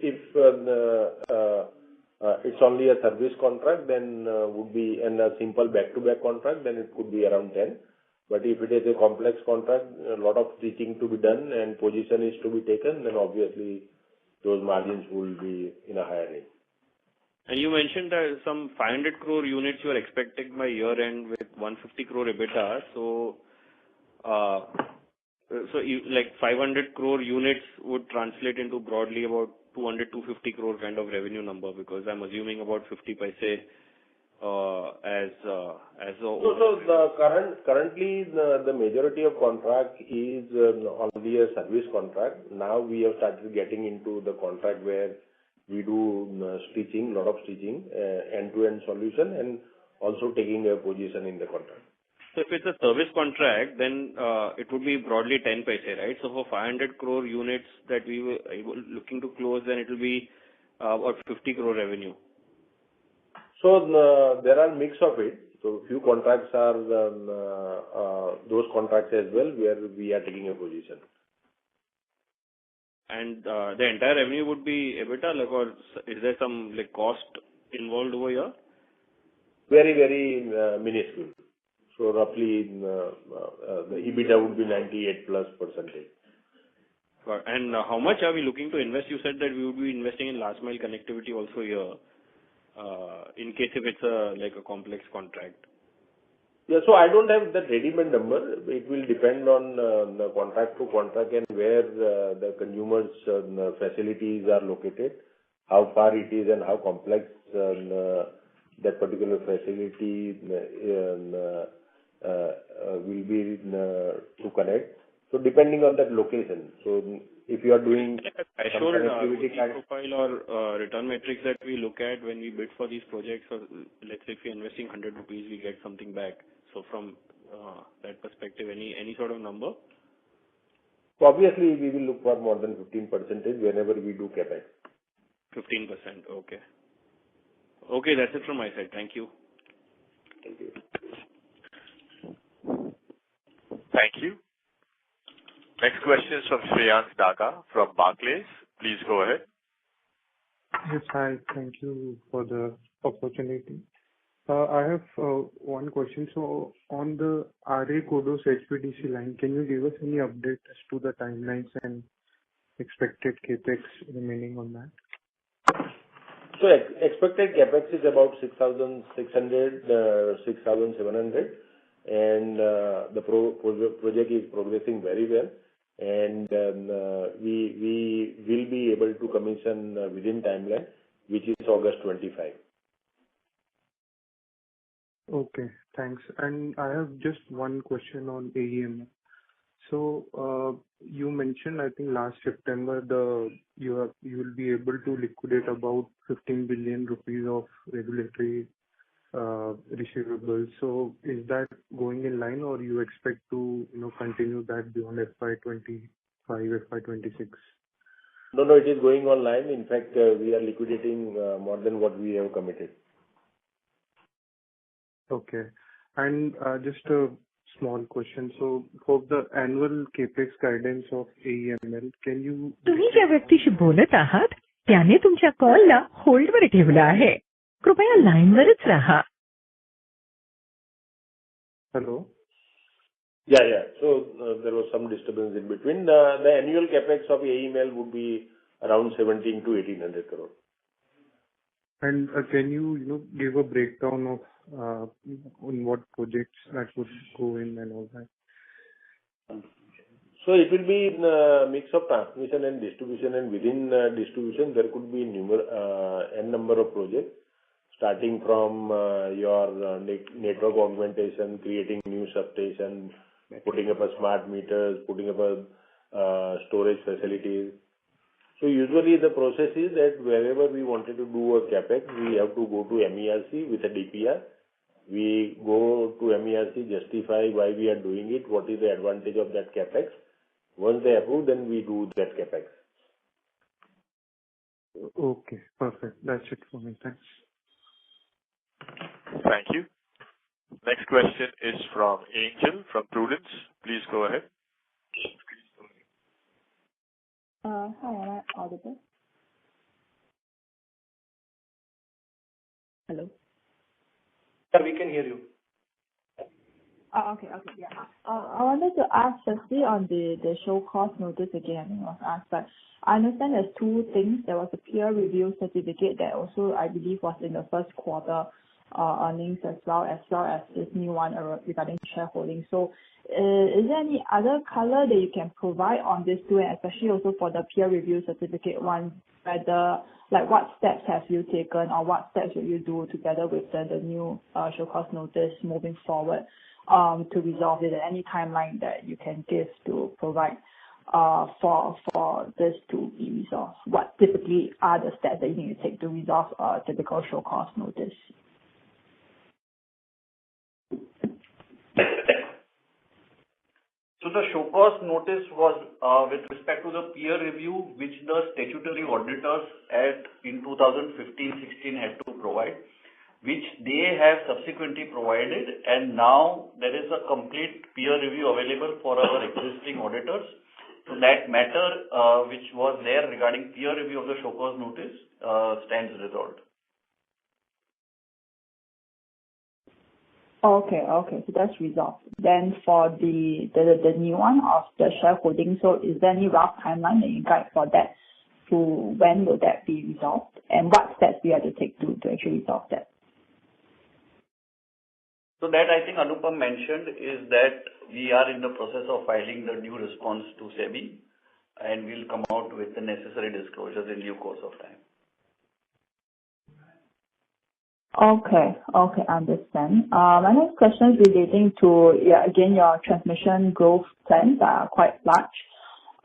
it's only a service contract, then would be and a simple back-to-back contract, then it could be around 10. But if it is a complex contract, a lot of stitching to be done and position is to be taken, then obviously those margins will be in a higher range. And you mentioned that some 500 crore units you are expecting by year end with 150 crore EBITDA. So, like 500 crore units would translate into broadly about 200-250 crore kind of revenue number, because I'm assuming about 50 paise as currently the majority of contract is only a service contract. Now we have started getting into the contract where we do stitching, lot of stitching, end-to-end solution, and also taking a position in the contract. So if it's a service contract, then it would be broadly 10 paise, right? So for 500 crore units that we were looking to close, then it will be about 50 crore revenue. So there are mix of it. So few contracts are those contracts as well where we are taking a position. And the entire revenue would be EBITDA, like, or is there some like cost involved over here? Very, very minuscule. So roughly the EBITDA would be 98+%. And how much are we looking to invest? You said that we would be investing in last mile connectivity also here, in case if it's like a complex contract. Yeah, so I don't have that ready-made number. It will depend on the contract to contract and where the consumer's facilities are located, how far it is and how complex that particular facility will be to connect. So depending on that location. So if you are doing some connectivity profile or return metrics that we look at when we bid for these projects, or let's say if we're investing 100 rupees, we get something back. So from that perspective, any sort of number? So obviously, we will look for more than 15% whenever we do CapEx. 15%, okay. Okay, that's it from my side. Thank you. Thank you. Thank you. Next question is from Shreyans Daga from Barclays. Please go ahead. Yes, hi. Thank you for the opportunity. I have one question. So on the RA Kodos HVDC line, can you give us any update as to the timelines and expected capex remaining on that? So expected capex is about 6,600, 6,700, and the project is progressing very well, and we will be able to commission within timeline, which is August 25. Okay, thanks. And I have just one question on AEML. So you mentioned, I think last September, you will be able to liquidate about 15 billion rupees of regulatory receivables. So is that going in line, or you expect to continue that beyond FY25, FY26? No, it is going online. In fact, we are liquidating more than what we have committed. Okay. And just a small question. So for the annual capex guidance of AEML, can you... तुम्ही ज्या व्यक्तीशी बोलत आहात त्याने तुमच्या कॉलला होल्डवर ठेवला आहे. कृपया लाईनवरच राहा. Hello? Yeah. So there was some disturbance in between. The annual capex of AEML would be around 17 to 1800 crore. And can you give a breakdown of on what projects that would go in and all that? So it will be a mix of transmission and distribution, and within distribution there could be n number of projects, starting from your network augmentation, creating new substation, putting up a smart meters, putting up a storage facilities. So usually the process is that wherever we wanted to do a capex, we have to go to MERC with a DPR. We go to MERC, justify why we are doing it, what is the advantage of that capex. Once they approve, then we do that capex. Okay, perfect. That's it for me. Thanks. Thank you. Next question is from Angel from Prudence. Please go ahead. Hi, am I audible? Hello? Yeah, we can hear you. Okay, yeah. I wanted to ask firstly on the show cause notice again. I think it was asked, but I understand there's two things. There was a peer review certificate that also I believe was in the first quarter earnings as well as this new one regarding shareholding. So is there any other color that you can provide on this too, and especially also for the peer review certificate one, whether like what steps have you taken or what steps will you do together with the new show cause notice moving forward to resolve it, and any timeline that you can give to provide for this to be resolved? What typically are the steps that you need to take to resolve a typical show cause notice? So the show cause notice was with respect to the peer review, which the statutory auditors in 2015-16 had to provide. which they have subsequently provided, and now there is a complete peer review available for our existing auditors. So that matter, which was there regarding peer review of the show cause notice, stands resolved. Okay. So that's resolved. Then for the new one of the shareholding, so is there any rough timeline that you guide for that? To when will that be resolved? And what steps we have to take to actually resolve that? So that I think Anupam mentioned is that we are in the process of filing the new response to SEBI, and we'll come out with the necessary disclosures in due course of time. Okay, understand. My next question is relating to, again, your transmission growth plans are quite large.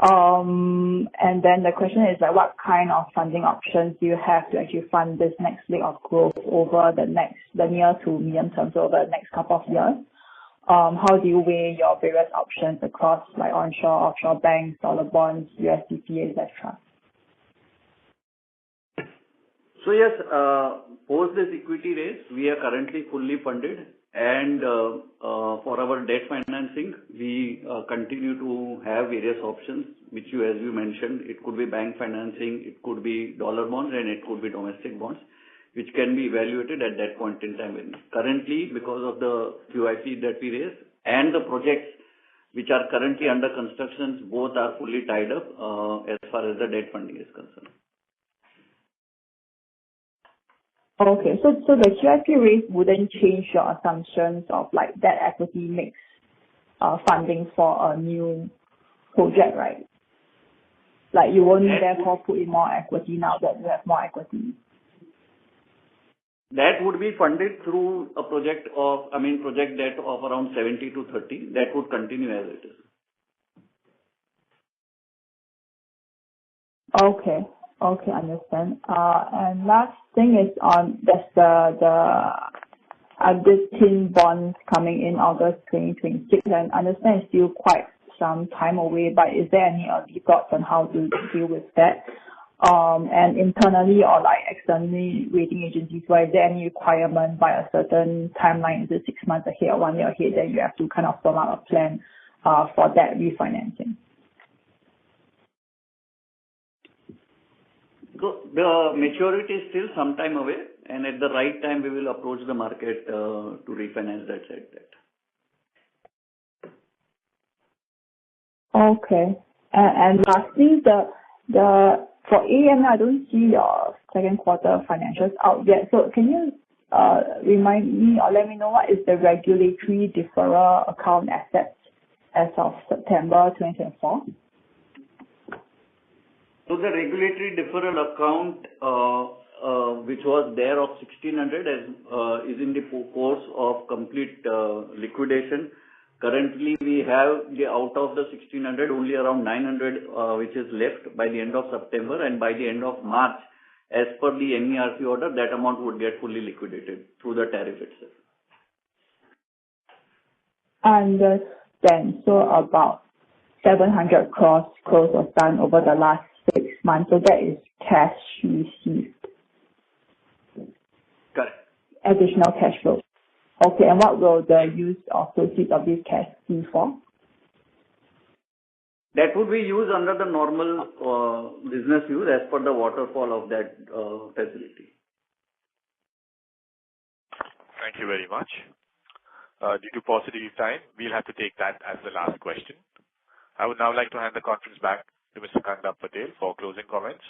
And then the question is like, what kind of funding options do you have to actually fund this next leg of growth over the near to medium term, so over the next couple of years? How do you weigh your various options across like onshore, offshore banks, dollar bonds, USDP, etc.? So yes, post this equity raise, we are currently fully funded, and for our debt financing, we continue to have various options, which as you mentioned, it could be bank financing, it could be dollar bonds, and it could be domestic bonds, which can be evaluated at that point in time. And currently, because of the QIP that we raised and the projects which are currently under construction, both are fully tied up as far as the debt funding is concerned. Okay, so the QIP raise wouldn't change your assumptions of like that equity mix funding for a new project, right? Like you won't therefore put in more equity now that you have more equity. That would be funded through a project debt of around 70 to 30. That would continue as it is. Okay, understand. And last thing is on the Adani bonds coming in August 2026. And I understand it's still quite some time away, but is there any early thoughts on how to deal with that? And internally or like externally, rating agencies, is there any requirement by a certain timeline, is it 6 months ahead or 1 year ahead, that you have to kind of form out a plan for that refinancing? So the maturity is still some time away, and at the right time we will approach the market to refinance that said debt. Okay. And lastly, for AEM, I don't see your second quarter financials out yet. So can you remind me or let me know what is the regulatory deferral account assets as of September 2024? So the regulatory deferral account, which was there of 1,600, is in the course of complete liquidation. Currently, we have out of the 1,600, only around 900 which is left by the end of September, and by the end of March, as per the MERC order, that amount would get fully liquidated through the tariff itself. Understand. So about 700 crores was done over the last 6 months. So that is cash received. Correct. Additional cash flow. Okay, and what will the use of proceeds of this cash be for? That would be used under the normal business use as per the waterfall of that facility. Thank you very much. Due to paucity of time, we'll have to take that as the last question. I would now like to hand the conference back to Mr. Kanda Patel for closing comments.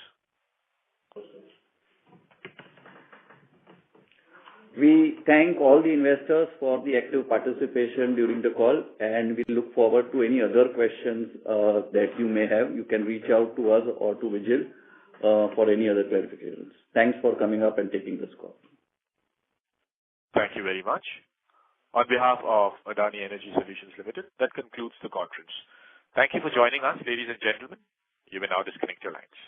We thank all the investors for the active participation during the call, and we look forward to any other questions that you may have. You can reach out to us or to Vijil for any other clarifications. Thanks for coming up and taking this call. Thank you very much. On behalf of Adani Energy Solutions Limited, that concludes the conference. Thank you for joining us, ladies and gentlemen. You may now disconnect your lines.